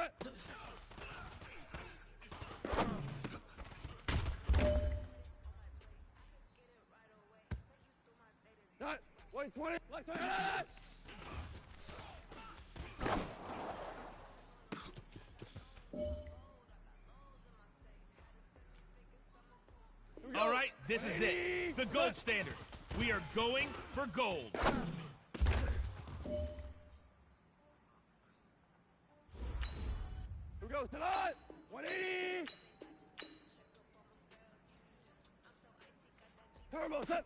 that? That. Wait, 20. Like 20. All right, this is it. The gold standard. We are going for gold. Here we go, tonight. 180. Turbo set.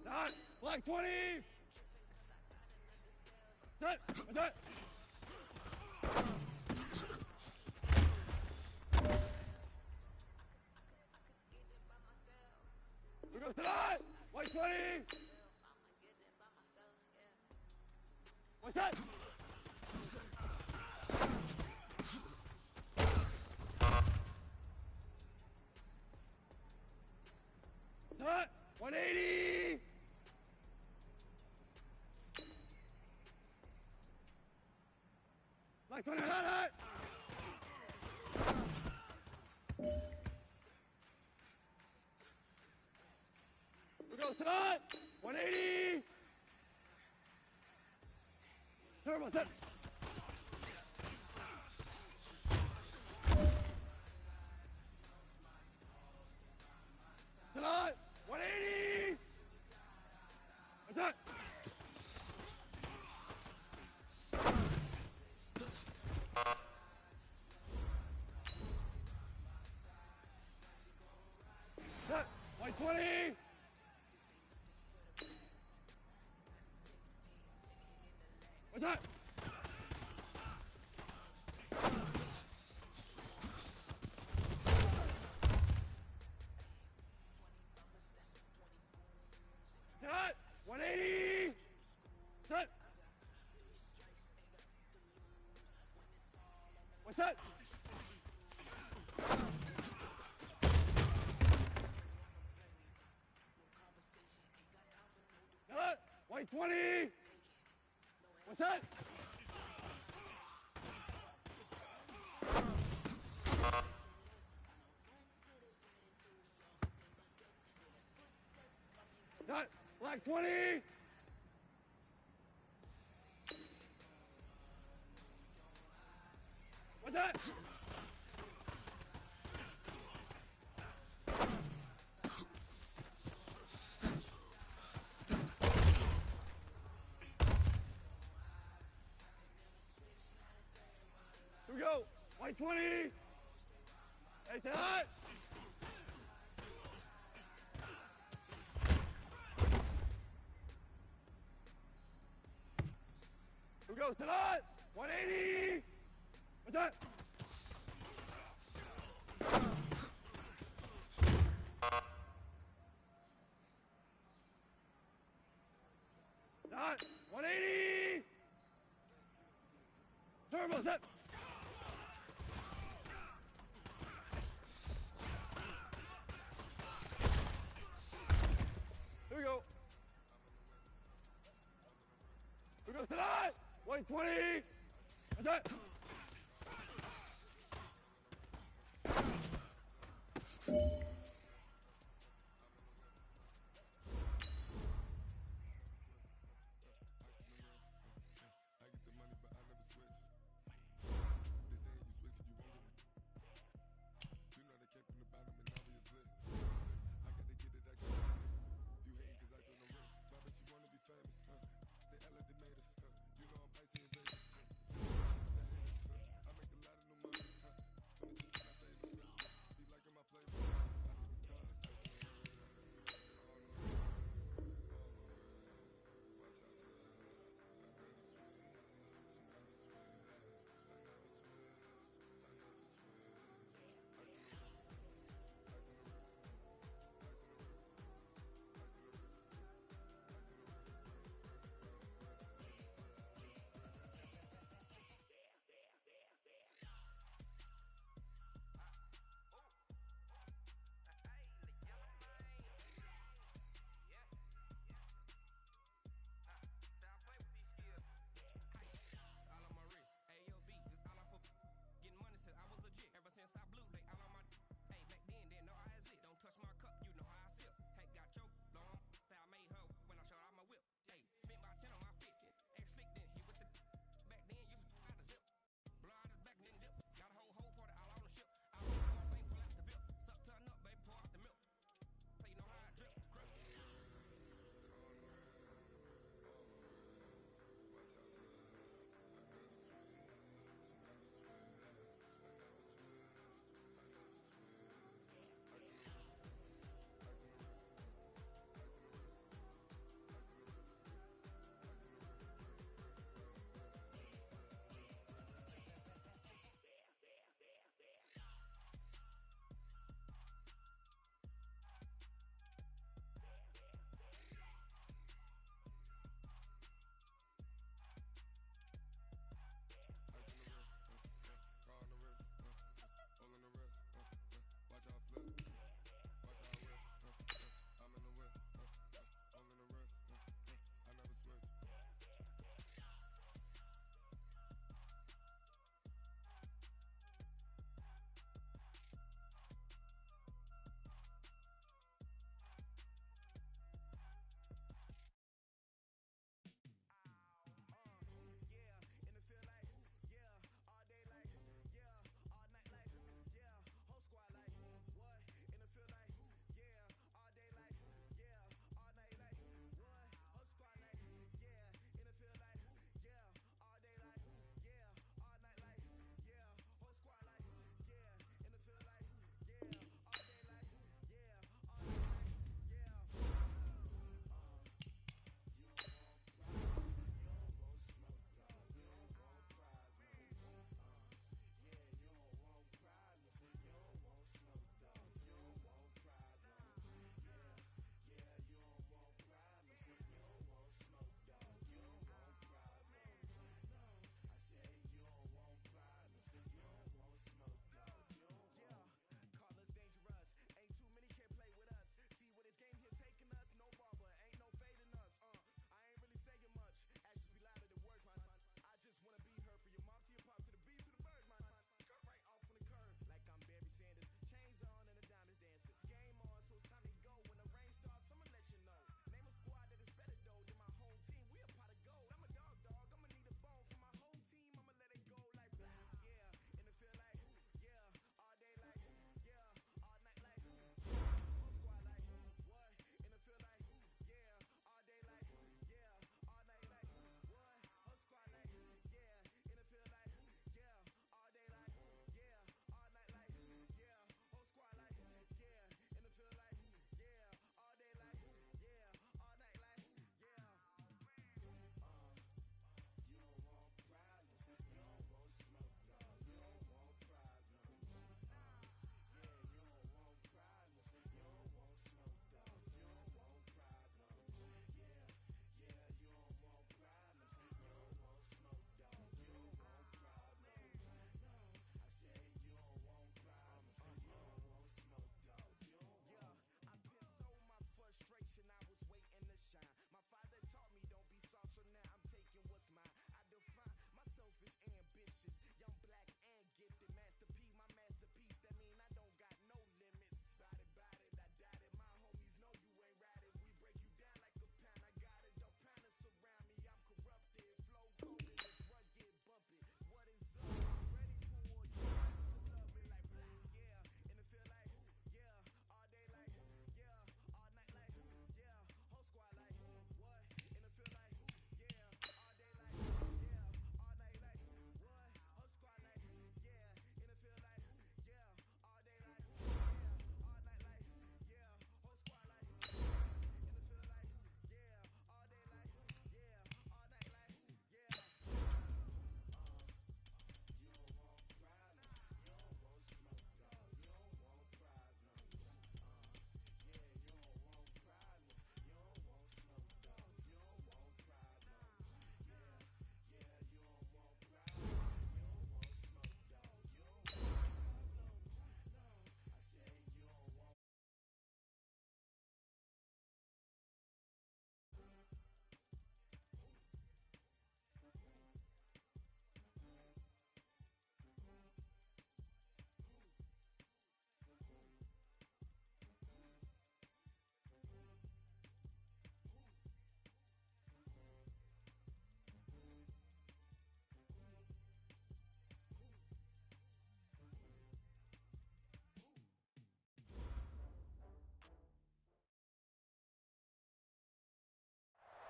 Not like 20. Set. Set. Here goes tonight. White 20. What's that? Set. 180. Like 20. Hot. Here goes tonight. 180. Turbo set. Tonight. 180. What's that? Set. White 20. What's that? Set. 180. Set. What's that? Set. White 20. What's that? Set. Black 20. What's that? Here we go. White 20. Hey, say hot. Here we go. Tonight. 180. What's that? Not 180. Turbo set. Here we go. Here goes tonight. 120. What's that?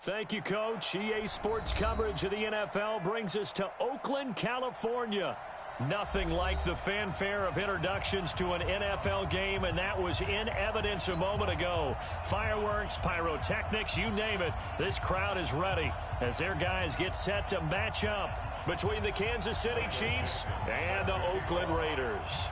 Thank you, Coach. EA Sports coverage of the NFL brings us to Oakland, California. Nothing like the fanfare of introductions to an NFL game, and that was in evidence a moment ago. Fireworks, pyrotechnics, you name it. This crowd is ready as their guys get set to match up between the Kansas City Chiefs and the Oakland Raiders.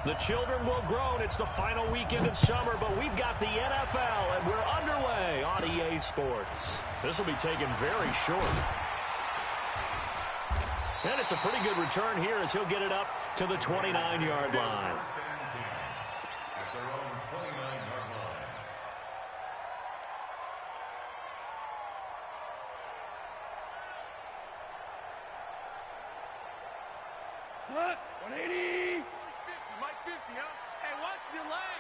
The children will groan. It's the final weekend of summer, but we've got the NFL, and we're underway on EA Sports. This will be taken very short. And it's a pretty good return here as he'll get it up to the 29-yard line. What? 180. Mike 50, huh? Hey, watch your leg.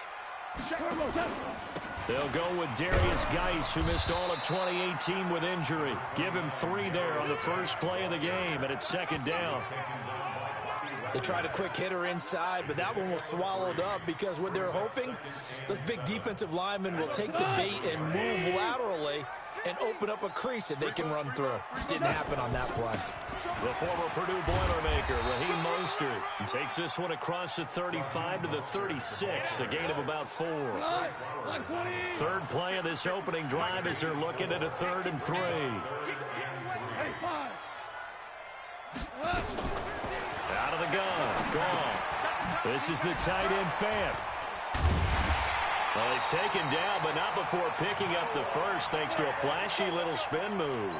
They'll go with Darius Geis, who missed all of 2018 with injury. Give him 3 there on the first play of the game, and it's second down. They tried a quick hitter inside, but that one was swallowed up because what they're hoping, those big defensive linemen will take the bait and move laterally and open up a crease that they can run through. Didn't happen on that play. The former Purdue Boilermaker, Raheem Mostert, takes this one across the 35 to the 36, a gain of about 4. Third play of this opening drive as they're looking at a 3rd and 3. Out of the gun, gone. This is the tight end Fant. Well, he's taken down, but not before picking up the first thanks to a flashy little spin move.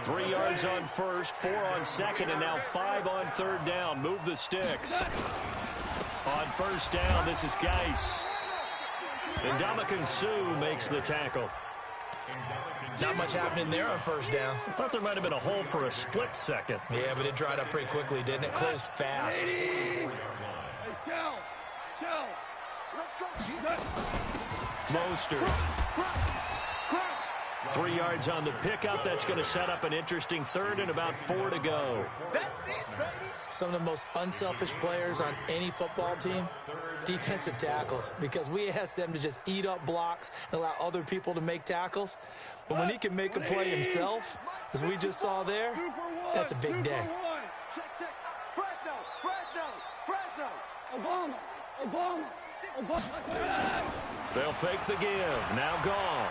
3 yards on first, 4 on second, and now 5 on third down. Move the sticks. On first down, this is Geis. And Ndamukong Suh makes the tackle. Not much happening there on first down. I thought there might have been a hole for a split second. Yeah, but it dried up pretty quickly, didn't it? Closed fast. Hey, Shell. Let's go. Mostert. 3 yards on the pickup. That's going to set up an interesting 3rd and about 4 to go. That's it, baby. Some of the most unselfish players on any football team, defensive tackles, because we ask them to just eat up blocks and allow other people to make tackles. But when he can make a play himself, as we just saw there, that's a big day. Check. Fresno. Obama. They'll fake the give. Now gone.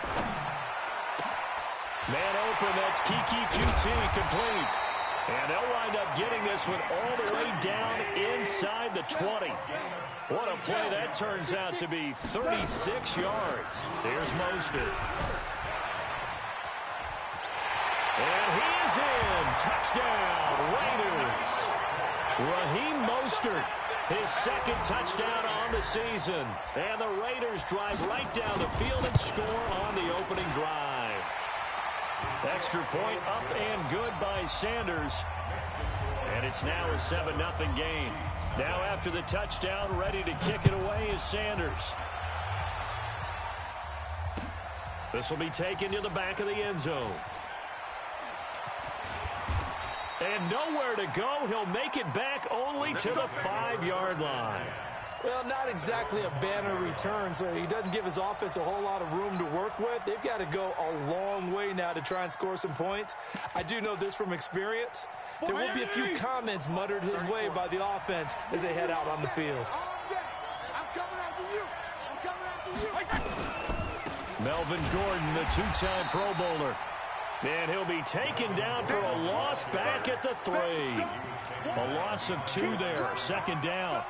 Man open, that's Kiki QT complete. And they'll wind up getting this one all the way down inside the 20. What a play that turns out to be, 36 yards. Here's Mostert. And he is in. Touchdown, Raiders. Raheem Mostert, his 2nd touchdown on the season. And the Raiders drive right down the field and score on the opening drive. Extra point up and good by Sanders. And it's now a 7-0 game. Now after the touchdown, ready to kick it away is Sanders. This will be taken to the back of the end zone. And nowhere to go. He'll make it back only to the 5-yard line. Well, not exactly a banner return, so he doesn't give his offense a whole lot of room to work with. They've got to go a long way now to try and score some points. I do know this from experience. There will be a few comments muttered his way by the offense as they head out on the field. I'm coming after you. Melvin Gordon, the 2-time Pro Bowler. And he'll be taken down for a loss back at the 3. A loss of 2 there, 2nd down.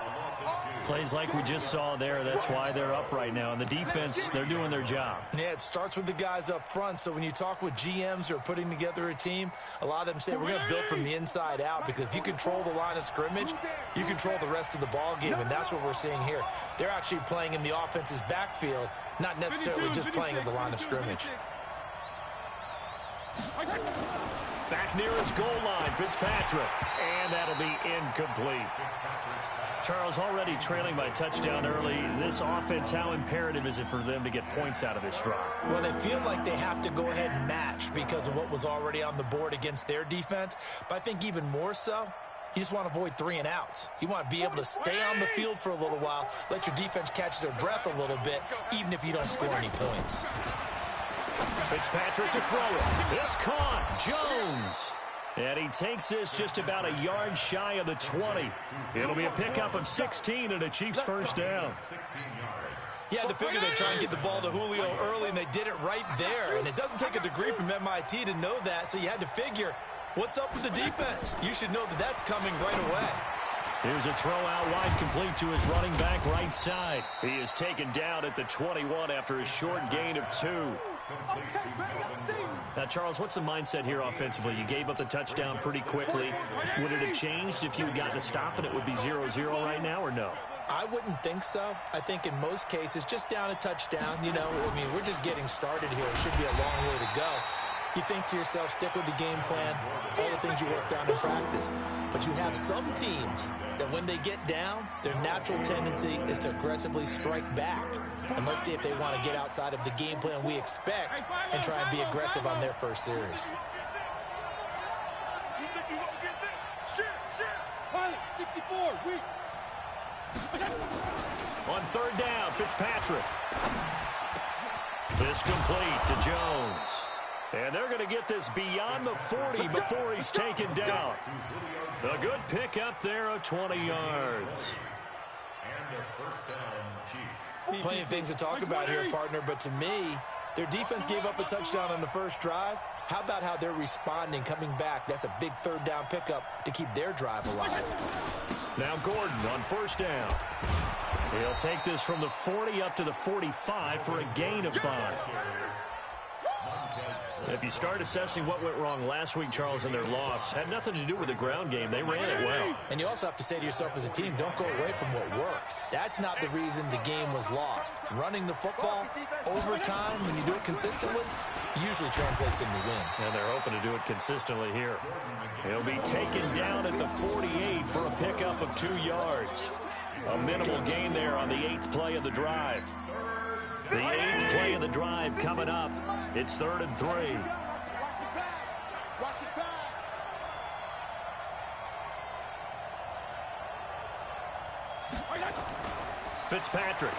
Plays like we just saw there, that's why they're up right now. And the defense, they're doing their job. Yeah, it starts with the guys up front. So when you talk with GMs who are putting together a team, a lot of them say we're going to build from the inside out, because if you control the line of scrimmage, you control the rest of the ball game, and that's what we're seeing here. They're actually playing in the offense's backfield, not necessarily just playing at the line of scrimmage. Back near his goal line, Fitzpatrick. And that'll be incomplete. Charles, already trailing by touchdown early. This offense, how imperative is it for them to get points out of this drive? Well, they feel like they have to go ahead and match because of what was already on the board against their defense. But I think even more so, You just want to avoid 3 and outs. You want to be able to stay on the field for a little while, let your defense catch their breath a little bit, even if you don't score any points. Fitzpatrick to throw it. It's caught. Jones. And he takes this just about a yard shy of the 20. It'll be a pickup of 16 and a Chiefs first down. You had to figure they'd try and get the ball to Julio early, and they did it right there. And it doesn't take a degree from MIT to know that, so you had to figure, what's up with the defense? You should know that that's coming right away. Here's a throw out wide, complete to his running back right side. He is taken down at the 21 after a short gain of 2. Now, Charles, what's the mindset here offensively? You gave up the touchdown pretty quickly. Would it have changed if you had gotten a stop and it would be 0-0 right now, or no? I wouldn't think so. I think in most cases, just down a touchdown, you know, I mean, we're just getting started here. It should be a long way to go. You think to yourself, stick with the game plan, all the things you worked on in practice. But you have some teams that when they get down, their natural tendency is to aggressively strike back. And let's see if they want to get outside of the game plan we expect and try and be aggressive on their first series. Pilot, 64, weak. On third down, Fitzpatrick. This complete to Jones. And they're going to get this beyond the 40 before he's taken down. A good pickup there of 20 yards. Plenty of things to talk about here, partner, but to me, their defense gave up a touchdown on the first drive. How about how they're responding, coming back? That's a big third down pickup to keep their drive alive. Now Gordon on first down. He'll take this from the 40 up to the 45 for a gain of 5. If you start assessing what went wrong last week, Charles, in their loss, had nothing to do with the ground game. They ran it well. And you also have to say to yourself as a team, don't go away from what worked. That's not the reason the game was lost. Running the football over time, when you do it consistently, usually translates into wins. And they're hoping to do it consistently here. He'll be taken down at the 48 for a pickup of 2 yards. A minimal gain there on the 8th play of the drive. The 8th play of the drive coming up. It's 3rd and 3. Watch the pass. Fitzpatrick.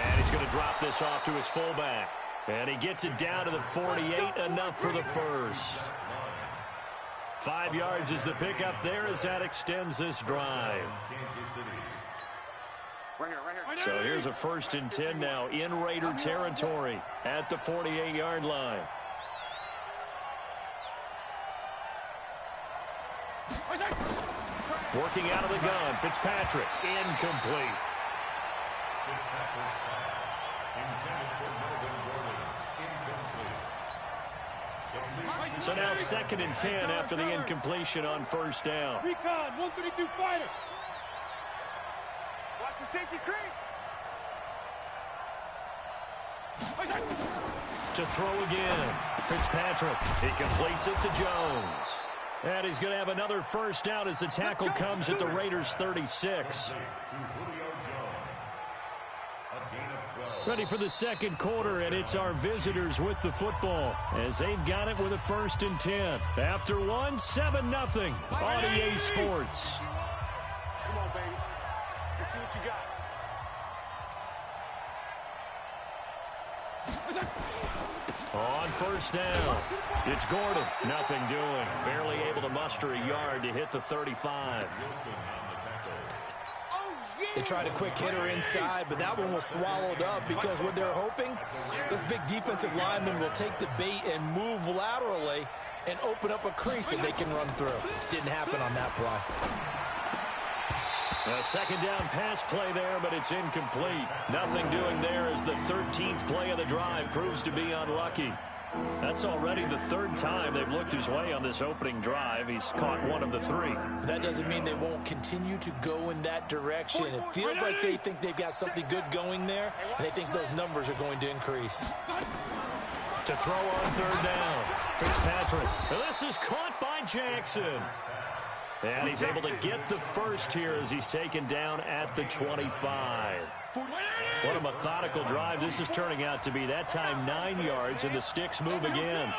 And he's going to drop this off to his fullback. And he gets it down to the 48, enough for the first. 5 yards is the pickup there as that extends this drive. So here's a 1st and 10 now in Raider territory at the 48-yard line. Working out of the gun, Fitzpatrick, incomplete. So now 2nd and 10 after the incompletion on first down. Recon, 132 fighter. Watch the safety creep. To throw again, Fitzpatrick. He completes it to Jones. And he's going to have another first down as the tackle comes at the Raiders' 36. Ready for the second quarter, and it's our visitors with the football as they've got it with a 1st and 10. After 1, 7-0 on EA Sports. Come on, baby. Let's see what you got. On first down, it's Gordon. Nothing doing. Barely able to muster a yard to hit the 35. They tried a quick hitter inside, but that one was swallowed up because what they're hoping, those big defensive linemen will take the bait and move laterally and open up a crease that they can run through. Didn't happen on that play. A 2nd down pass play there, but it's incomplete. Nothing doing there as the 13th play of the drive proves to be unlucky. That's already the 3rd time they've looked his way on this opening drive. He's caught 1 of the 3. That doesn't mean they won't continue to go in that direction. It feels like they think they've got something good going there, and they think those numbers are going to increase. To throw on 3rd down, Fitzpatrick. This is caught by Jackson. And he's able to get the first here as he's taken down at the 25. What a methodical drive this is turning out to be. That time 9 yards, and the sticks move again.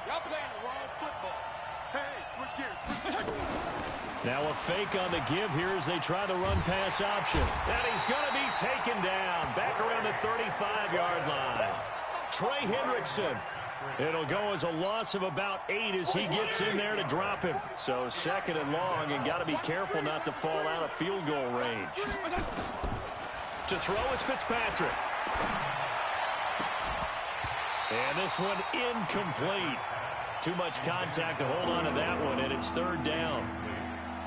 Y'all playing the wrong football. Now a fake on the give here as they try the run-pass option. And he's going to be taken down back around the 35-yard line. Trey Hendrickson. It'll go as a loss of about 8 as he gets in there to drop him. So 2nd and long, and got to be careful not to fall out of field goal range. To throw is Fitzpatrick. And this one incomplete. Too much contact to hold on to that one, and it's 3rd down.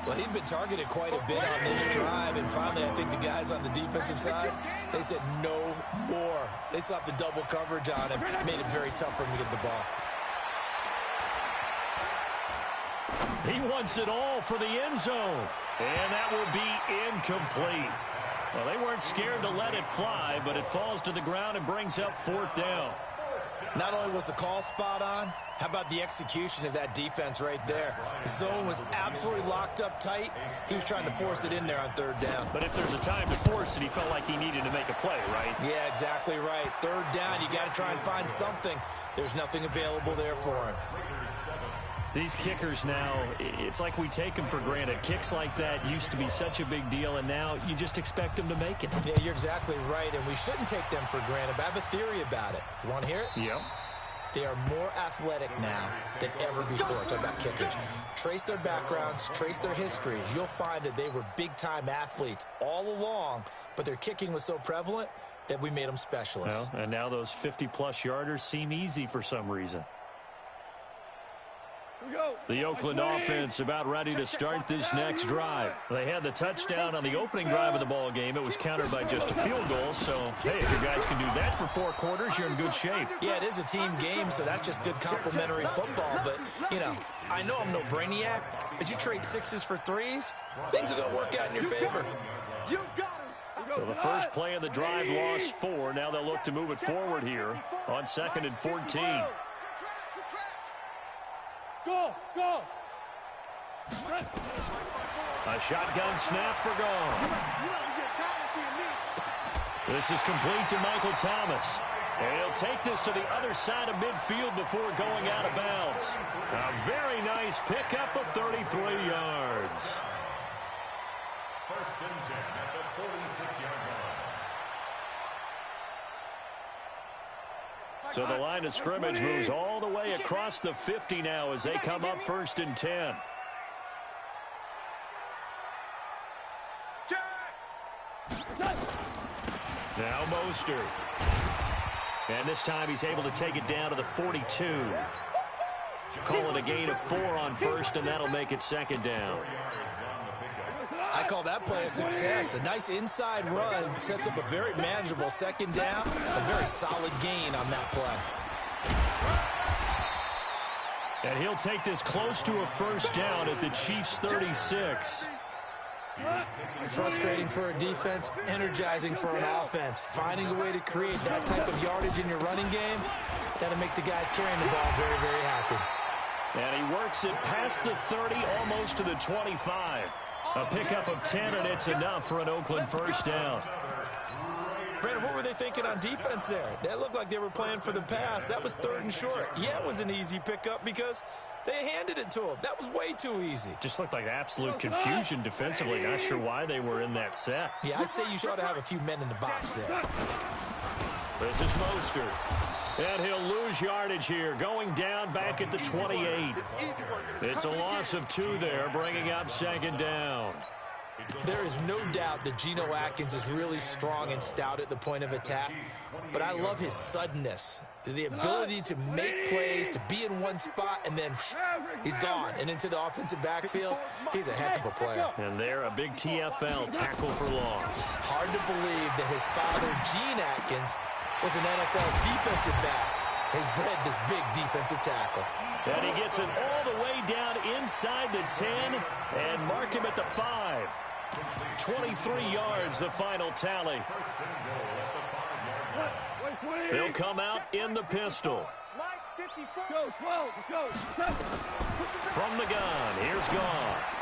Well, he'd been targeted quite a bit on this drive, and finally I think the guys on the defensive side, they said no more. They slapped the double coverage on him, made it very tough for him to get the ball. He wants it all for the end zone, and that will be incomplete. Well, they weren't scared to let it fly, but it falls to the ground and brings up 4th down. Not only was the call spot on, how about the execution of that defense right there? The zone was absolutely locked up tight. He was trying to force it in there on 3rd down. But if there's a time to force it, he felt like he needed to make a play, right? Yeah, exactly right. 3rd down, you got to try and find something. There's nothing available there for him. These kickers now, it's like we take them for granted. Kicks like that used to be such a big deal, and now you just expect them to make it. Yeah, you're exactly right, and we shouldn't take them for granted. But I have a theory about it. You want to hear it? Yep. They are more athletic now than ever before. Talk about kickers. Trace their backgrounds, trace their histories. You'll find that they were big-time athletes all along, but their kicking was so prevalent that we made them specialists. Well, and now those 50-plus yarders seem easy for some reason. The Oakland offense about ready to start this next drive. They had the touchdown on the opening drive of the ball game. It was countered by just a field goal. So, hey, if you guys can do that for 4 quarters, you're in good shape. Yeah, it is a team game, so that's just good complimentary football. But, you know, I know I'm no brainiac, but you trade 6s for 3s, things are going to work out in your favor. So the first play of the drive lost 4. Now they'll look to move it forward here on 2nd and 14. Go, go. A shotgun snap for gone. This is complete to Michael Thomas. And he'll take this to the other side of midfield before going out of bounds. A very nice pickup of 33 yards. 1st and 10 at the 46-yard line. So the line of scrimmage moves all the way across the 50 now as they come up 1st and 10. Now Mostert. And this time he's able to take it down to the 42. Call it a gain of 4 on 1st, and that'll make it 2nd down. I call that play a success. A nice inside run sets up a very manageable 2nd down. A very solid gain on that play. And he'll take this close to a 1st down at the Chiefs' 36. Frustrating for a defense, energizing for an offense. Finding a way to create that type of yardage in your running game, that'll make the guys carrying the ball very, very happy. And he works it past the 30, almost to the 25. A pickup of 10, and it's enough for an Oakland 1st down. Brandon, what were they thinking on defense there? That looked like they were playing for the pass. That was 3rd and short. Yeah, it was an easy pickup because they handed it to him. That was way too easy. Just looked like absolute confusion defensively. Not sure why they were in that set. Yeah, I'd say you ought to have a few men in the box there. This is Mostert. And he'll lose yardage here, going down back at the 28. It's a loss of 2 there, bringing up 2nd down. There is no doubt that Geno Atkins is really strong and stout at the point of attack, but I love his suddenness, the ability to make plays, to be in one spot, and then he's gone and into the offensive backfield. He's a heck of a player. And there, a big TFL tackle for loss. Hard to believe that his father, Gene Atkins, was an NFL defensive back. Has bred this big defensive tackle. And he gets it all the way down inside the 10 and mark him at the 5. 23 yards, the final tally. They'll come out in the pistol. Go, 12, go. From the gun, here's Goff.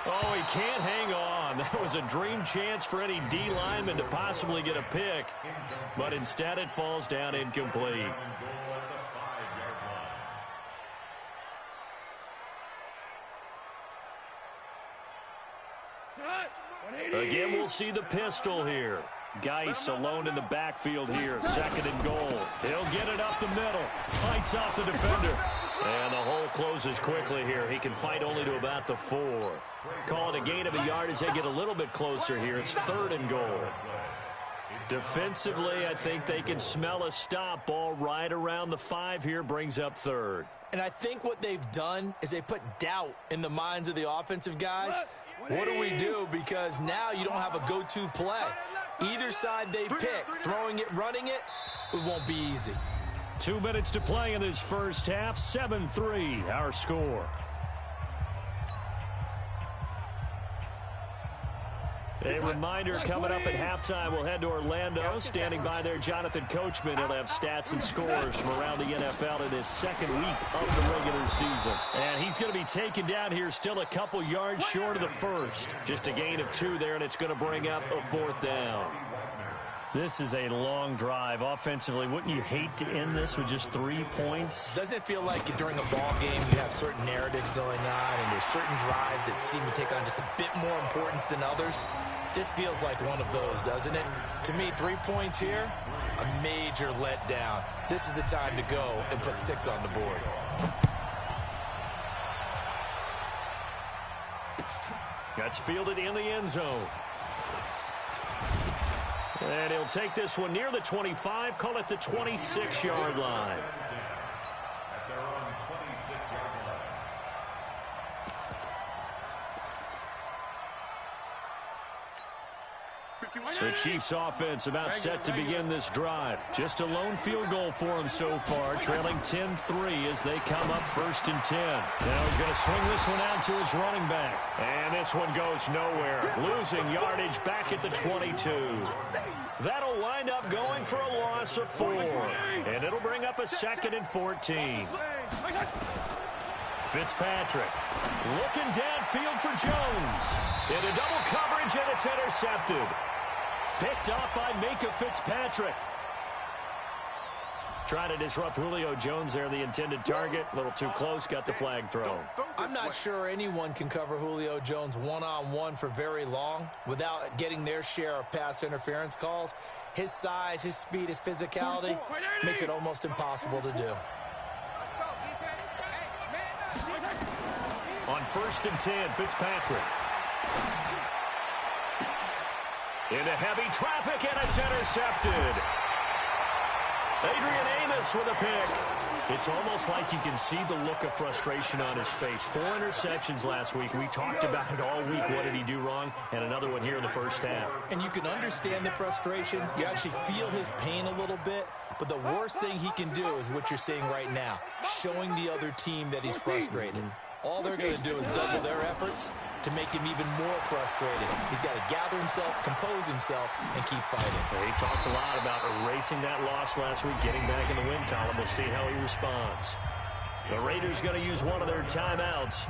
Oh, he can't hang on. That was a dream chance for any D lineman to possibly get a pick. But instead it falls down incomplete. Again, we'll see the pistol here. Geis alone in the backfield here. 2nd and goal. He'll get it up the middle. Fights off the defender. And the hole closes quickly here. He can fight only to about the 4. Call it a gain of a yard as they get a little bit closer here. It's 3rd and goal. Defensively, I think they can smell a stop. Ball right around the 5 here, brings up 3rd. And I think what they've done is they put doubt in the minds of the offensive guys. What do we do? Because now you don't have a go-to play. Either side they pick, throwing it, running it, it won't be easy. 2 minutes to play in this first half. 7-3, our score. A reminder coming up at halftime, we'll head to Orlando. Standing by there, Jonathan Coachman. He'll have stats and scores from around the NFL in his 2nd week of the regular season. And he's going to be taken down here still a couple yards short of the first. Just a gain of 2 there, and it's going to bring up a 4th down. This is a long drive. Offensively, wouldn't you hate to end this with just 3 points? Doesn't it feel like during a ball game you have certain narratives going on and there's certain drives that seem to take on just a bit more importance than others? This feels like one of those, doesn't it? To me, 3 points here, a major letdown. This is the time to go and put 6 on the board. That's fielded in the end zone. And he'll take this one near the 25, call it the 26-yard line. At their own 26-yard line. The Chiefs offense about set to begin this drive. Just a lone field goal for them so far, trailing 10-3 as they come up 1st and 10. Now he's going to swing this one out to his running back. And this one goes nowhere. Losing yardage back at the 22. That'll wind up going for a loss of 4. And it'll bring up a 2nd and 14. Fitzpatrick looking downfield for Jones. Into double coverage, and it's intercepted. Picked off by Micah Fitzpatrick. Trying to disrupt Julio Jones there, the intended target. A little too close, got the flag thrown. I'm not sure anyone can cover Julio Jones one-on-one for very long without getting their share of pass interference calls. His size, his speed, his physicality makes it almost impossible to do. On 1st and 10, Fitzpatrick. Into heavy traffic, and it's intercepted. Adrian Amos with a pick. It's almost like you can see the look of frustration on his face. 4 interceptions last week. We talked about it all week. What did he do wrong? And another one here in the first half. And you can understand the frustration. You actually feel his pain a little bit. But the worst thing he can do is what you're seeing right now, showing the other team that he's frustrated. All they're going to do is double their efforts to make him even more frustrated. He's got to gather himself, compose himself, and keep fighting. He talked a lot about erasing that loss last week, getting back in the win column. We'll see how he responds. The Raiders going to use one of their timeouts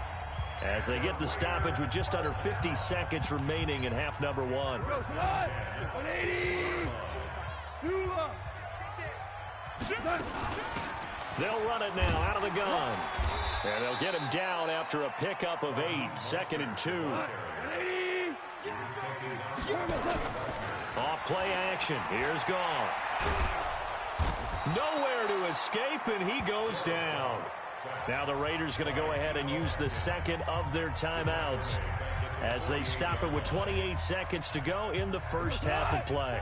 as they get the stoppage with just under 50 seconds remaining in half number 1. 180. They'll run it now out of the gun. And they'll get him down after a pickup of 8. 2nd and 2. Off play action. Here's Goff. Nowhere to escape, and he goes down. Now the Raiders going to go ahead and use the 2nd of their timeouts as they stop it with 28 seconds to go in the first half of play.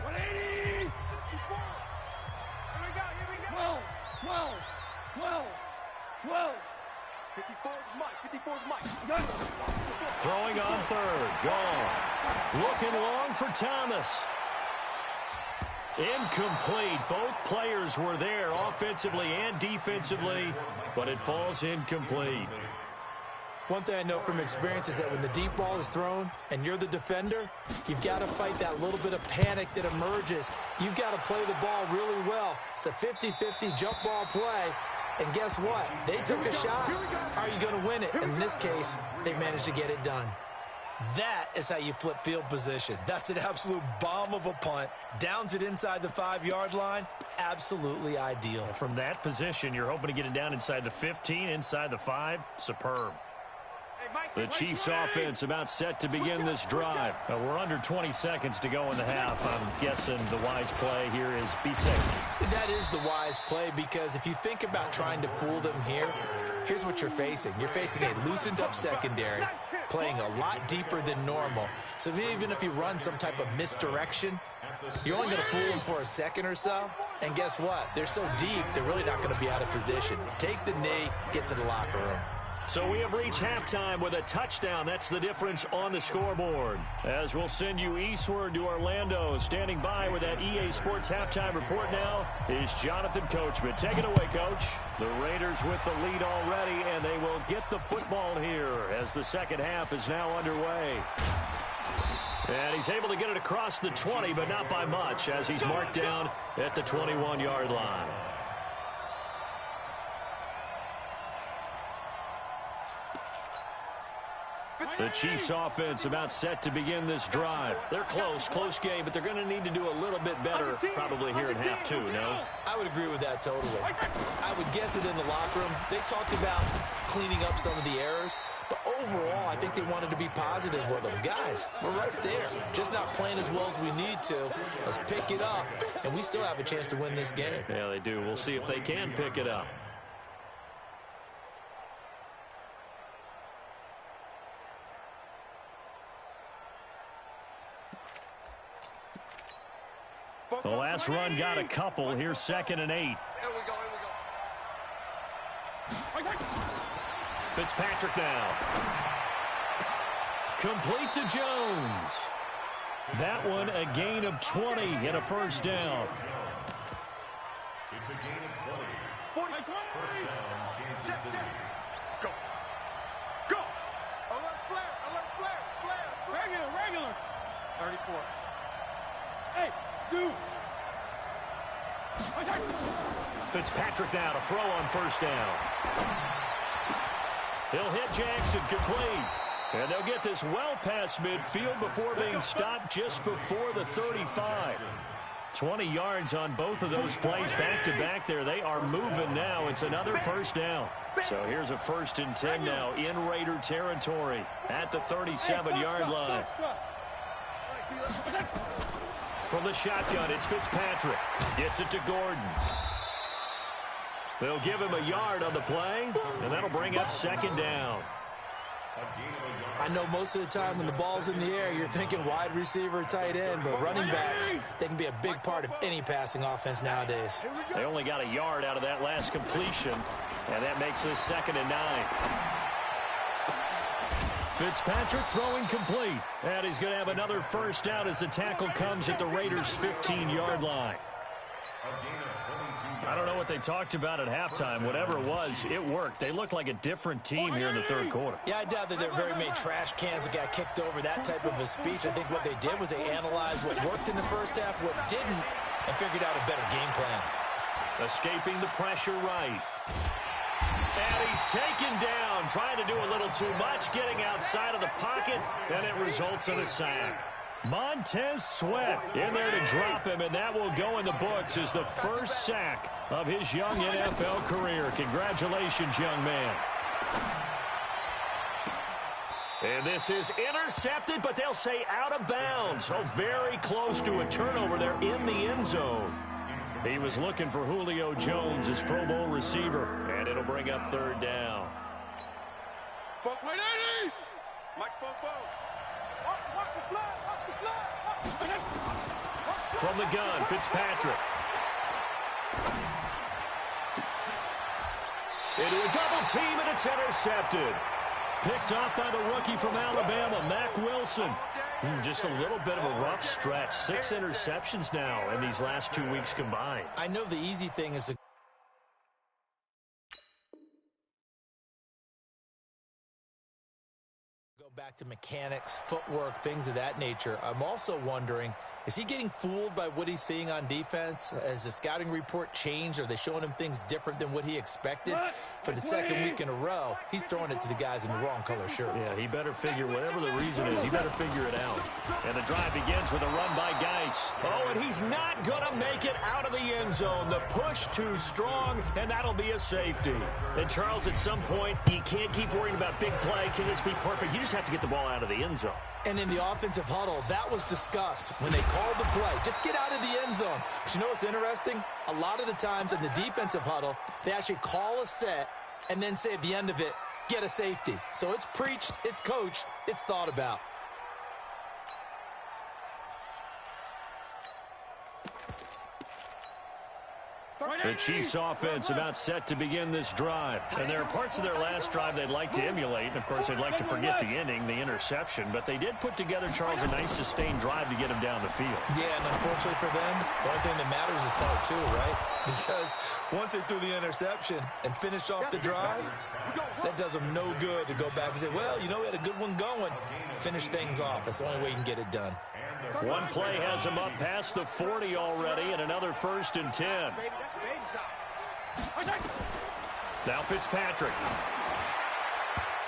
12. 54's Mike. Throwing on 3rd. Goff. Looking long for Thomas. Incomplete. Both players were there offensively and defensively, but it falls incomplete. One thing I know from experience is that when the deep ball is thrown and you're the defender, you've got to fight that little bit of panic that emerges. You've got to play the ball really well. It's a 50-50 jump ball play. And guess what? They took a shot. How are you going to win it? And in this case, they managed to get it done. That is how you flip field position. That's an absolute bomb of a punt. Downs it inside the 5-yard line. Absolutely ideal. From that position, you're hoping to get it down inside the 15, inside the 5. Superb. The Chiefs offense about set to begin this drive. We're under 20 seconds to go in the half. I'm guessing the wise play here is be safe. That is the wise play, because if you think about trying to fool them here, here's what you're facing. You're facing a loosened up secondary, playing a lot deeper than normal. So even if you run some type of misdirection, you're only going to fool them for a second or so. And guess what? They're so deep, they're really not going to be out of position. Take the knee, get to the locker room. So we have reached halftime with a touchdown. That's the difference on the scoreboard. As we'll send you eastward to Orlando. Standing by with that EA Sports halftime report now is Jonathan Coachman. Take it away, Coach. The Raiders with the lead already, and they will get the football here as the second half is now underway. And he's able to get it across the 20, but not by much, as he's marked down at the 21-yard line. The Chiefs offense about set to begin this drive. They're close game, but they're going to need to do a little bit better probably here in half two, no? I would agree with that totally. I would guess it in the locker room. They talked about cleaning up some of the errors, but overall, I think they wanted to be positive with them. Guys, we're right there. Just not playing as well as we need to. Let's pick it up, and we still have a chance to win this game. Yeah, they do. We'll see if they can pick it up. The last run got a couple. Here's 2nd and 8. Here we go. Fitzpatrick now. Complete to Jones. That one a gain of 20 and a first down. It's a gain of 20. 40. First down, Kansas City. Go. Alert flare. Regular. 34. Hey, shoot. Fitzpatrick now to throw on first down. He'll hit Jackson, complete. And they'll get this well past midfield before being stopped just before the 35. 20 yards on both of those plays back-to-back there. They are moving now. It's another first down. So here's a 1st and 10 now in Raider territory at the 37-yard line. From the shotgun, it's Fitzpatrick. Gets it to Gordon. They'll give him a yard on the play, and that'll bring up 2nd down. I know most of the time when the ball's in the air, you're thinking wide receiver, tight end, but running backs, they can be a big part of any passing offense nowadays. They only got a yard out of that last completion, and that makes us 2nd and 9. Fitzpatrick throwing complete, and he's going to have another first down as the tackle comes at the Raiders' 15-yard line. I don't know what they talked about at halftime. Whatever it was, it worked. They looked like a different team here in the third quarter. Yeah, I doubt that there are very many trash cans that got kicked over, that type of a speech. I think what they did was they analyzed what worked in the first half, what didn't, and figured out a better game plan. Escaping the pressure right. And he's taken down, trying to do a little too much, getting outside of the pocket, and it results in a sack. Montez Sweat in there to drop him, and that will go in the books as the first sack of his young NFL career. Congratulations, young man. And this is intercepted, but they'll say out of bounds. Oh, very close to a turnover there in the end zone. He was looking for Julio Jones, his Pro Bowl receiver, and it'll bring up 3rd down. Mike spoke. From the gun, Fitzpatrick. Into a double team, and it's intercepted. Picked off by the rookie from Alabama, Mack Wilson. Just a little bit of a rough stretch. 6 interceptions now in these last 2 weeks combined. I know the easy thing is to go back to mechanics, footwork, things of that nature. I'm also wondering Is he getting fooled by what he's seeing on defense? Has the scouting report changed? Are they showing him things different than what he expected? For the second week in a row, he's throwing it to the guys in the wrong color shirts. Yeah, he better figure, whatever the reason is, he better figure it out. And the drive begins with a run by Geis. Oh, and he's not going to make it out of the end zone. The push too strong, and that'll be a safety. And Charles, at some point, you can't keep worrying about big play. Can this be perfect? You just have to get the ball out of the end zone. And in the offensive huddle, that was discussed when they called the play. Just get out of the end zone. But you know what's interesting? A lot of the times in the defensive huddle, they actually call a set and then say at the end of it, get a safety. So it's preached, it's coached, it's thought about. The Chiefs offense about set to begin this drive. And there are parts of their last drive they'd like to emulate. And, of course, they'd like to forget the ending, the interception. But they did put together, Charles, a nice sustained drive to get him down the field. Yeah, and unfortunately for them, the only thing that matters is part two, right? Because once they threw the interception and finished off the drive, that does them no good to go back and say, well, you know, we had a good one going. Finish things off. That's the only way you can get it done. One play has him up past the 40 already, and another 1st and 10. Now Fitzpatrick.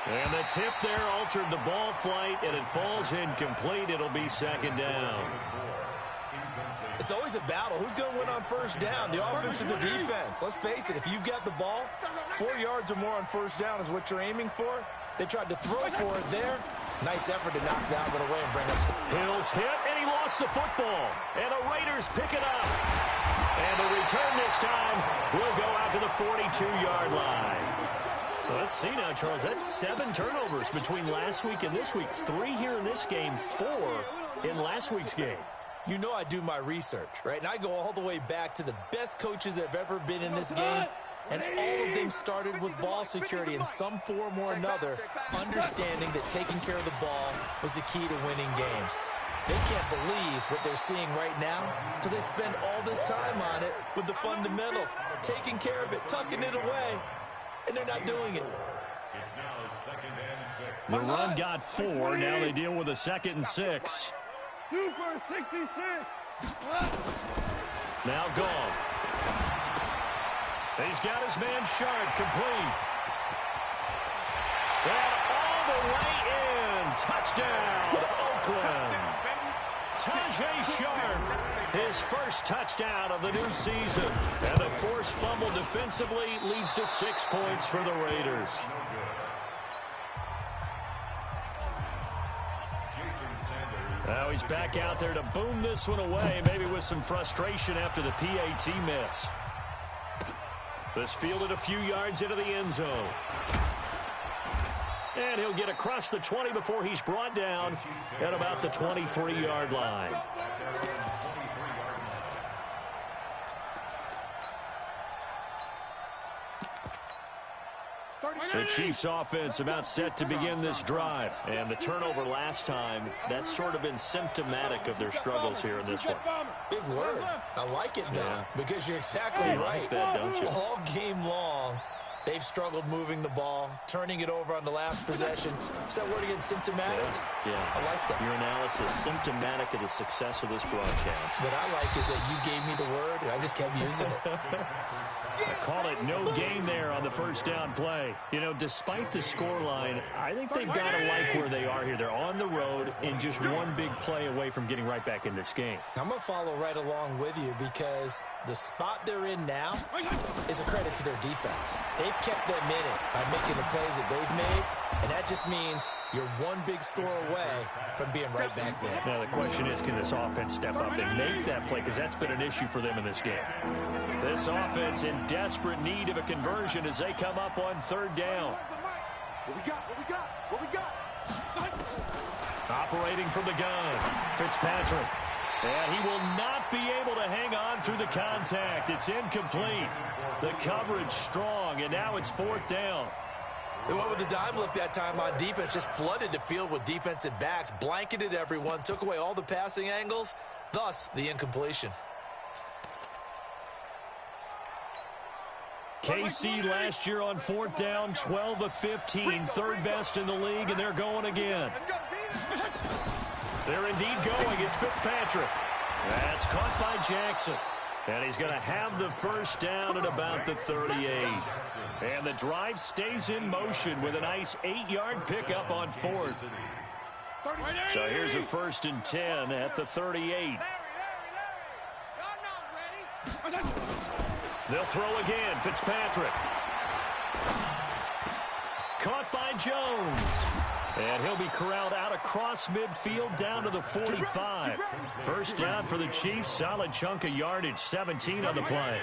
And the tip there altered the ball flight, and it falls incomplete. It'll be 2nd down. It's always a battle. Who's going to win on 1st down, the offense or the defense? Let's face it, if you've got the ball, 4 yards or more on 1st down is what you're aiming for. They tried to throw for it there. Nice effort to knock that one away and bring up some. Hills hit, and he lost the football. And the Raiders pick it up. And the return this time will go out to the 42-yard line. So let's see now, Charles. That's 7 turnovers between last week and this week. 3 here in this game, 4 in last week's game. You know I do my research, right? And I go all the way back to the best coaches that have ever been in this game. And all of them started with ball security in some form or another, understanding that taking care of the ball was the key to winning games. They can't believe what they're seeing right now because they spend all this time on it with the fundamentals, taking care of it, tucking it away, and they're not doing it. It's now 2nd and 6. The run got 4. Now they deal with a 2nd and 6. Super 66. Now gone. He's got his man Sharp complete. And all the way in. Touchdown, Oakland. Tajay Sharp, his 1st touchdown of the new season. And the forced fumble defensively leads to 6 points for the Raiders. Now he's back out there to boom this one away, maybe with some frustration after the PAT miss. This fielded a few yards into the end zone. And he'll get across the 20 before he's brought down at about the 23-yard line. The Chiefs offense about set to begin this drive. And the turnover last time, that's sort of been symptomatic of their struggles here in this one. Big word. I like it, though, because you're exactly You right. like that, don't you? All game long, they've struggled moving the ball, turning it over on the last possession. Is that word again, symptomatic? Yeah. I like that. Your analysis, symptomatic of the success of this broadcast. What I like is that you gave me the word, and I just kept using it. I call it no gain there on the 1st down play. You know, despite the scoreline, I think they've got to like where they are here. They're on the road and just one big play away from getting right back in this game. I'm going to follow right along with you because the spot they're in now is a credit to their defense. They've kept them in it by making the plays that they've made, and that just means you're one big score away from being right back there. Now, the question is, can this offense step up and make that play? Because that's been an issue for them in this game. This offense in desperate need of a conversion as they come up on 3rd down. What we got? What we got? What we got? Operating from the gun, Fitzpatrick. And he will not be able to hang on through the contact. It's incomplete. The coverage strong, and now it's 4th down. They went with the dime look that time on defense, just flooded the field with defensive backs, blanketed everyone, took away all the passing angles, thus the incompletion. KC last year on 4th down, 12 of 15, 3rd best in the league, and they're going again. They're indeed going. It's Fitzpatrick. That's caught by Jackson. And he's going to have the first down at about the 38. And the drive stays in motion with a nice 8-yard pickup on 4th. So here's a 1st and 10 at the 38. They'll throw again. Fitzpatrick. Caught by Jones. And he'll be corralled out across midfield down to the 45. First down for the Chiefs. Solid chunk of yardage. 17 on the play.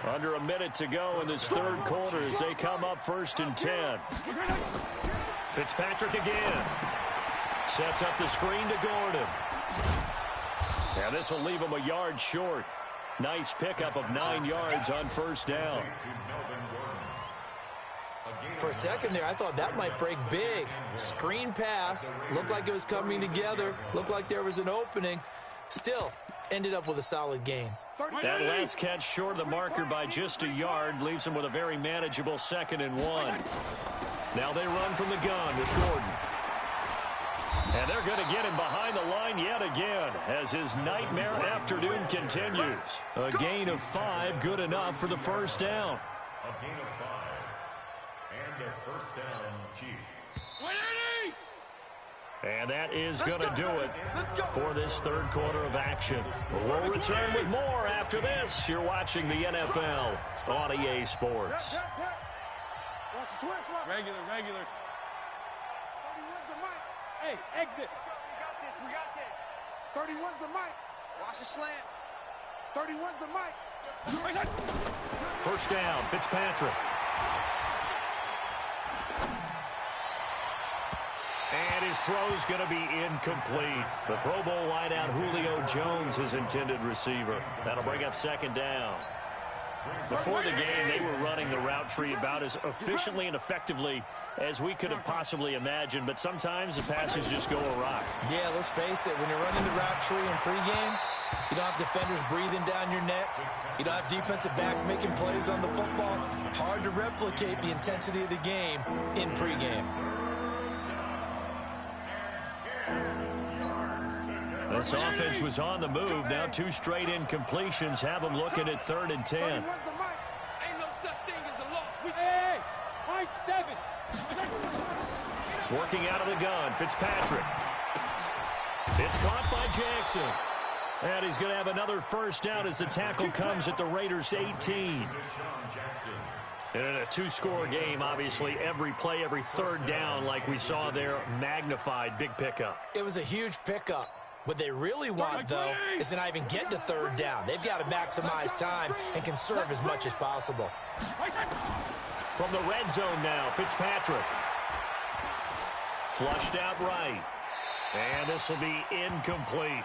Under a minute to go in this third quarter as they come up 1st and 10. Fitzpatrick again. Sets up the screen to Gordon. And this will leave him a yard short. Nice pickup of 9 yards on first down. For a second there, I thought that might break big. Screen pass. Looked like it was coming together. Looked like there was an opening. Still, ended up with a solid gain. That last catch short of the marker by just a yard leaves him with a very manageable 2nd and 1. Now they run from the gun with Gordon. And they're going to get him behind the line yet again as his nightmare afternoon continues. A gain of 5, good enough for the first down. A gain of 5. And a first down, Chiefs. And that is going to do it for this third quarter of action. We'll return with more after this. You're watching the NFL on EA Sports. Regular. Hey, exit. We got this. 31's the mic. Watch the slant. 31's the mic. First down, Fitzpatrick. And his throw's going to be incomplete. The Pro Bowl wideout Julio Jones, his intended receiver. That'll bring up 2nd down. Before the game, they were running the route tree about as efficiently and effectively as we could have possibly imagined, but sometimes the passes just go awry. Yeah, let's face it, when you're running the route tree in pregame, you don't have defenders breathing down your neck. You don't have defensive backs making plays on the football. Hard to replicate the intensity of the game in pregame. This offense was on the move. Now 2 straight incompletions have them looking at 3rd and 10. Ain't no such thing as a loss. Hey, high 7. Working out of the gun, Fitzpatrick. It's caught by Jackson. And he's going to have another first down as the tackle comes at the Raiders' 18. And in a 2-score game, obviously, every play, every third down, like we saw there, magnified, big pickup. It was a huge pickup. What they really want, though, is to not even get to 3rd down. They've got to maximize time and conserve as much as possible. From the red zone now, Fitzpatrick. Flushed out right. And this will be incomplete.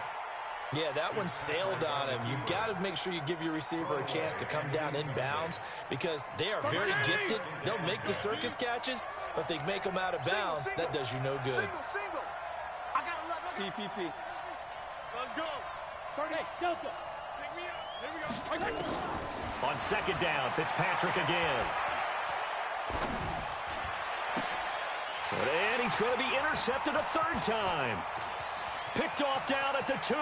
Yeah, that one sailed on him. You've got to make sure you give your receiver a chance to come down inbounds because they are very gifted. They'll make the circus catches, but if they make them out of bounds, that does you no good. PPP. Let's go. Hey, Delta. Pick me up. Here we go. On 2nd down, Fitzpatrick again. And he's going to be intercepted a 3rd time. Picked off down at the 2.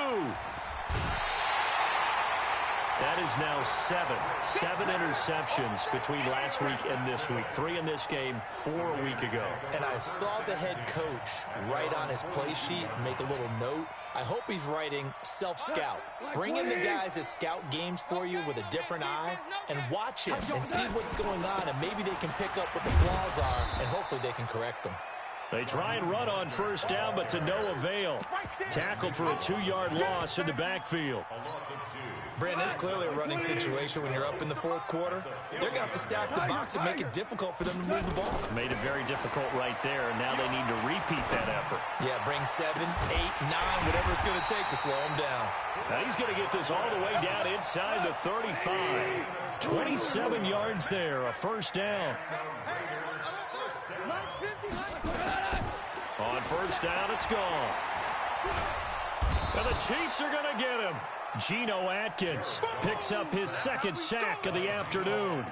That is now 7 interceptions between last week and this week. 3 in this game, 4 a week ago. And I saw the head coach write on his play sheet, make a little note. I hope he's writing self-scout. Bring in the guys that scout games for you with a different eye and watch it and see what's going on, and maybe they can pick up what the flaws are, and hopefully they can correct them. They try and run on first down, but to no avail. Tackled for a 2-yard loss in the backfield. Brandon, it's clearly a running situation when you're up in the 4th quarter. They're going to have to stack the box and make it difficult for them to move the ball. Made it very difficult right there, and now they need to repeat that effort. Yeah, bring 7, 8, 9, whatever it's going to take to slow them down. Now he's going to get this all the way down inside the 35. 27 yards there, a first down. On first down, it's gone. And the Chiefs are going to get him. Geno Atkins picks up his 2nd sack of the afternoon.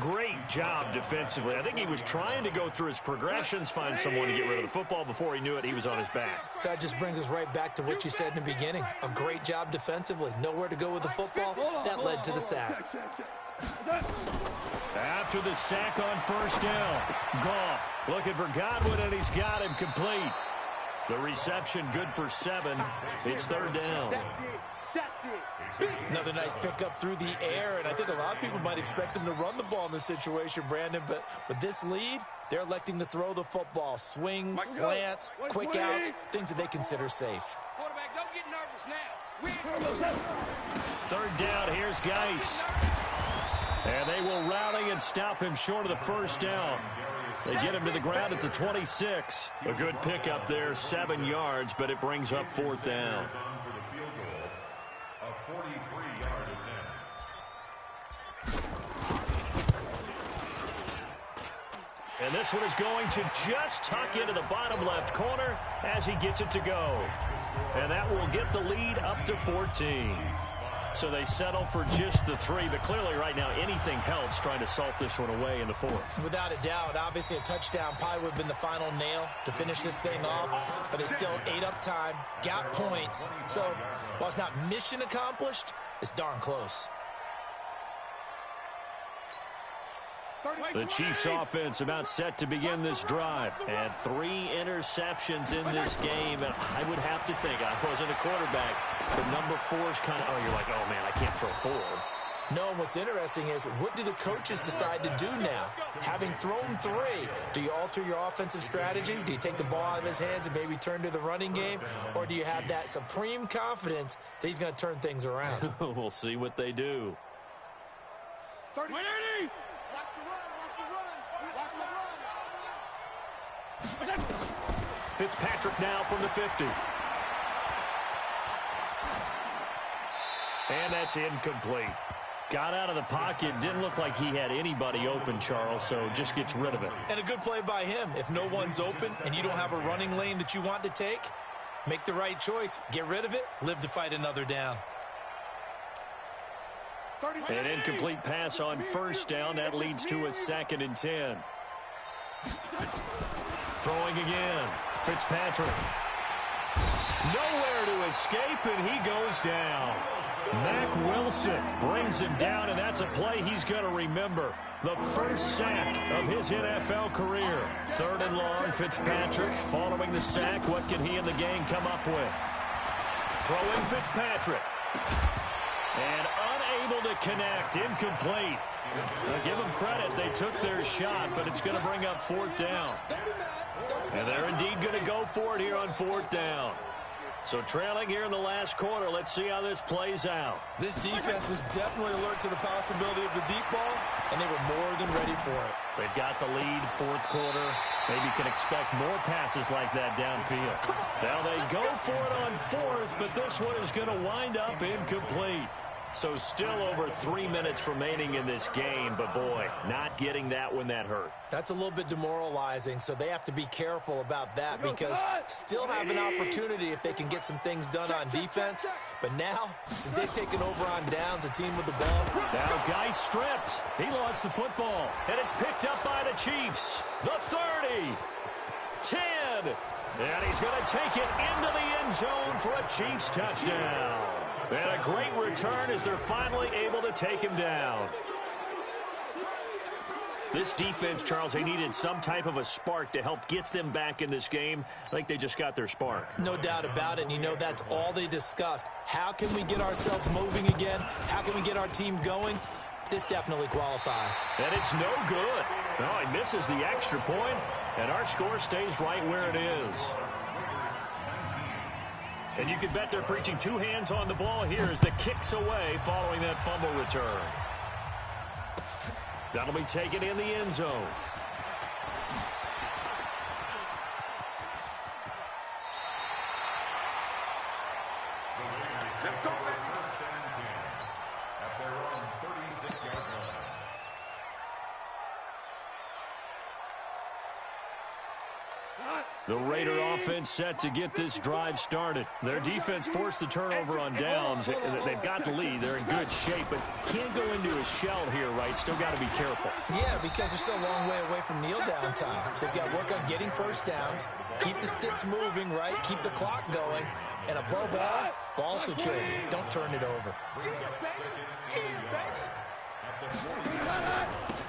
Great job defensively. I think he was trying to go through his progressions, find someone to get rid of the football. Before he knew it, he was on his back. So that just brings us right back to what you said in the beginning. A great job defensively. Nowhere to go with the football. That led to the sack. After the sack on first down, Goff looking for Godwin, and he's got him complete. The reception good for 7. It's third down. Another nice pickup through the air, and I think a lot of people might expect him to run the ball in this situation, Brandon, but with this lead, they're electing to throw the football. Swings, slants, quick outs, things that they consider safe. Quarterback, don't get nervous now. Third down, here's Geis. And they will rally and stop him short of the first down. They get him to the ground at the 26. A good pickup there, 7 yards, but it brings up fourth down. And this one is going to just tuck into the bottom left corner as he gets it to go. And that will get the lead up to 14. So they settle for just the 3, but clearly right now anything helps trying to salt this one away in the 4th. Without a doubt, obviously a touchdown probably would have been the final nail to finish this thing off, but it's still ate up time, got points. So while it's not mission accomplished, it's darn close. The Chiefs offense about set to begin this drive. And 3 interceptions in this game. And I would have to think, I wasn't a quarterback, but number 4 is kind of, you're like, oh man, I can't throw 4. No, what's interesting is, what do the coaches decide to do now? Having thrown 3, do you alter your offensive strategy? Do you take the ball out of his hands and maybe turn to the running game? Or do you have that supreme confidence that he's going to turn things around? We'll see what they do. 30. Fitzpatrick now from the 50. And that's incomplete. Got out of the pocket. Didn't look like he had anybody open, Charles, so just gets rid of it. And a good play by him. If no one's open and you don't have a running lane that you want to take, make the right choice. Get rid of it. Live to fight another down. An incomplete pass on first down. That leads to a 2nd and 10. Throwing again. Fitzpatrick. Nowhere to escape, and he goes down. Mack Wilson brings him down, and that's a play he's going to remember. The first sack of his NFL career. 3rd and long, Fitzpatrick following the sack. What can he and the gang come up with? Throwing Fitzpatrick. And unable to connect. Incomplete. Now give them credit. They took their shot, but it's going to bring up 4th down. And they're indeed going to go for it here on 4th down. So trailing here in the last quarter, let's see how this plays out. This defense was definitely alert to the possibility of the deep ball, and they were more than ready for it. They've got the lead, 4th quarter. Maybe you can expect more passes like that downfield. Now they go for it on 4th, but this one is going to wind up incomplete. So still over 3 minutes remaining in this game, but boy, not getting that one that hurt. That's a little bit demoralizing, so they have to be careful about that because still have an opportunity if they can get some things done on defense. But now, since they've taken over on downs, a team with the ball. Now Geis stripped. He lost the football, and it's picked up by the Chiefs. The 30, 10, and he's going to take it into the end zone for a Chiefs touchdown. And a great return as they're finally able to take him down. This defense, Charles, they needed some type of a spark to help get them back in this game. I think they just got their spark. No doubt about it, and you know that's all they discussed. How can we get ourselves moving again? How can we get our team going? This definitely qualifies. And it's no good. No, he misses the extra point, and our score stays right where it is. And you can bet they're preaching 2 hands on the ball here as the kick's away following that fumble return. That'll be taken in the end zone. The Raider offense set to get this drive started. Their defense forced the turnover on downs. They've got the lead. They're in good shape, but can't go into a shell here, right? Still got to be careful. Yeah, because they're still a long way away from kneel down time. So they've got to work on getting first downs, keep the sticks moving, right? Keep the clock going. And above all, ball security. Don't turn it over.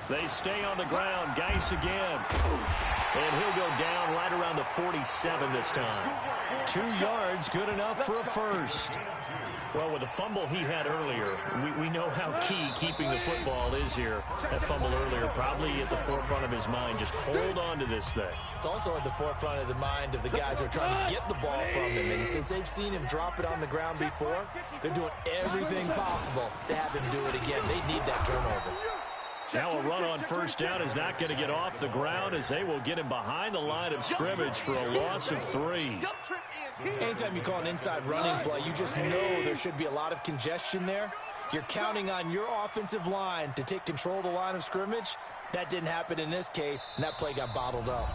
They stay on the ground. Geis again. And he'll go down right around the 47 this time. 2 yards, good enough for a first. Well, with the fumble he had earlier, we know how key keeping the football is here. That fumble earlier probably at the forefront of his mind. Just hold on to this thing. It's also at the forefront of the mind of the guys who are trying to get the ball from him. And since they've seen him drop it on the ground before, they're doing everything possible to have him do it again. They need that turnover. Now a run on first down is not going to get off the ground as they will get him behind the line of scrimmage for a loss of 3. Anytime you call an inside running play, you just know there should be a lot of congestion there. You're counting on your offensive line to take control of the line of scrimmage. That didn't happen in this case, and that play got bottled up.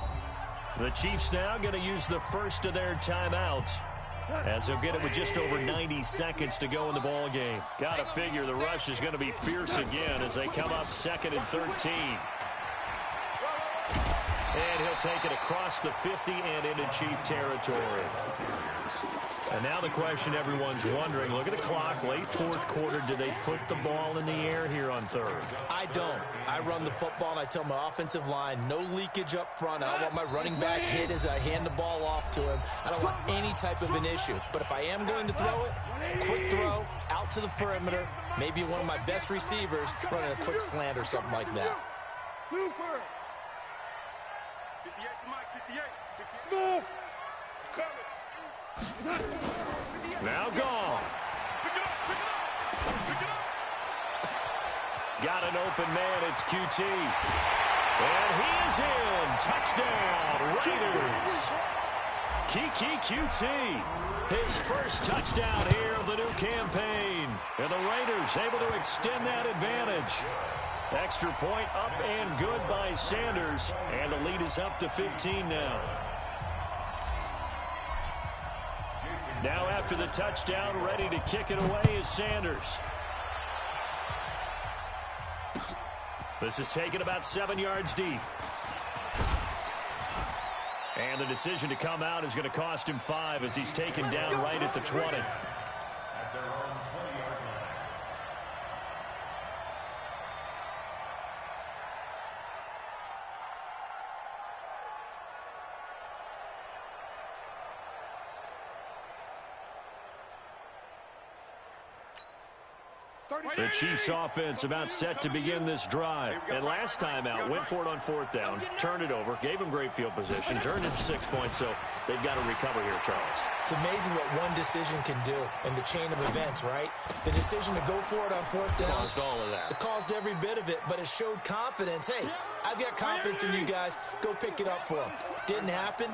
The Chiefs now going to use the first of their timeouts, as they'll get it with just over 90 seconds to go in the ball game. Got to figure the rush is going to be fierce again as they come up 2nd and 13. And he'll take it across the 50 and into Chief territory. And now the question everyone's wondering, look at the clock, late 4th quarter, do they put the ball in the air here on 3rd? I don't. I run the football and I tell my offensive line, no leakage up front. I don't want my running back hit as I hand the ball off to him. I don't want any type of an issue. But if I am going to throw it, quick throw, out to the perimeter, maybe one of my best receivers running a quick slant or something like that. Super. 58 to Mike, 58. Smooth. Now Goff. Got an open man, it's QT. And he is in. Touchdown, Raiders. Kiki QT. His first touchdown here of the new campaign. And the Raiders able to extend that advantage. Extra point up and good by Sanders. And the lead is up to 15 now. Now after the touchdown, ready to kick it away is Sanders. This is taken about 7 yards deep. And the decision to come out is going to cost him 5 as he's taken down right at the 20. The Chiefs offense about set to begin this drive. And last time out, went for it on 4th down, turned it over, gave them great field position, turned it to 6 points, so they've got to recover here, Charles. It's amazing what one decision can do in the chain of events, right? The decision to go for it on 4th down. Caused all of that. It caused every bit of it, but it showed confidence. Hey, I've got confidence in you guys. Go pick it up for them. Didn't happen.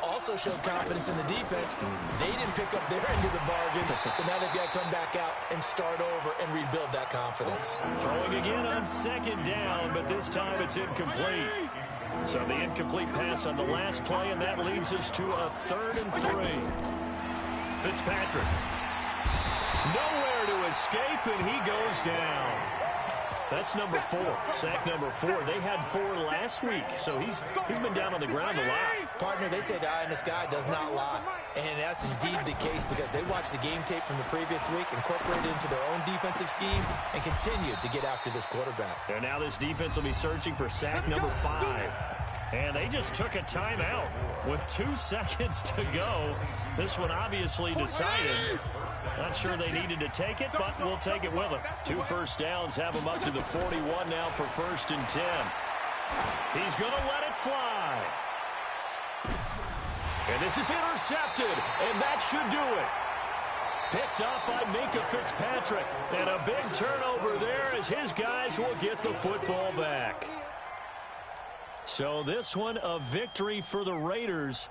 Also showed confidence in the defense. They didn't pick up their end of the bargain, so now they've got to come back out and start over and rebuild that confidence. Throwing again on 2nd down, but this time it's incomplete. So the incomplete pass on the last play, and that leads us to a 3rd and 3. Fitzpatrick. Nowhere to escape, and he goes down. That's number 4, sack number 4. They had 4 last week, so he's been down on the ground a lot. Partner, they say the eye in the sky does not lie. And that's indeed the case because they watched the game tape from the previous week, incorporated it into their own defensive scheme, and continued to get after this quarterback. And now this defense will be searching for sack number 5. And they just took a timeout with 2 seconds to go. This one obviously decided. Not sure they needed to take it, but we'll take it with them. 2 first downs have them up to the 41 now for 1st and 10. He's going to let it fly. And this is intercepted, and that should do it. Picked up by Minkah Fitzpatrick. And a big turnover there as his guys will get the football back. So this one a victory for the Raiders.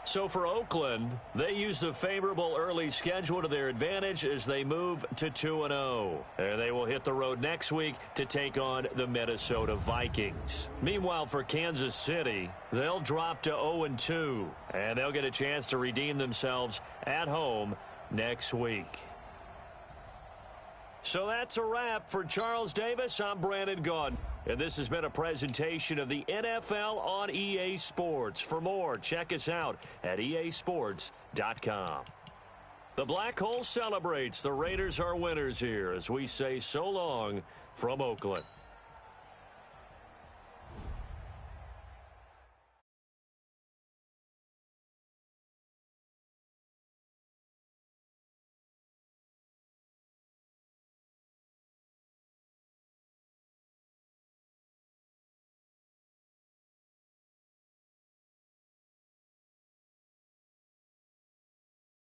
So for Oakland, they use the favorable early schedule to their advantage as they move to 2-0. And they will hit the road next week to take on the Minnesota Vikings. Meanwhile, for Kansas City, they'll drop to 0-2. And they'll get a chance to redeem themselves at home next week. So that's a wrap. For Charles Davis, I'm Brandon Gaudin. And this has been a presentation of the NFL on EA Sports. For more, check us out at easports.com. The Black Hole celebrates. The Raiders are winners here as we say so long from Oakland.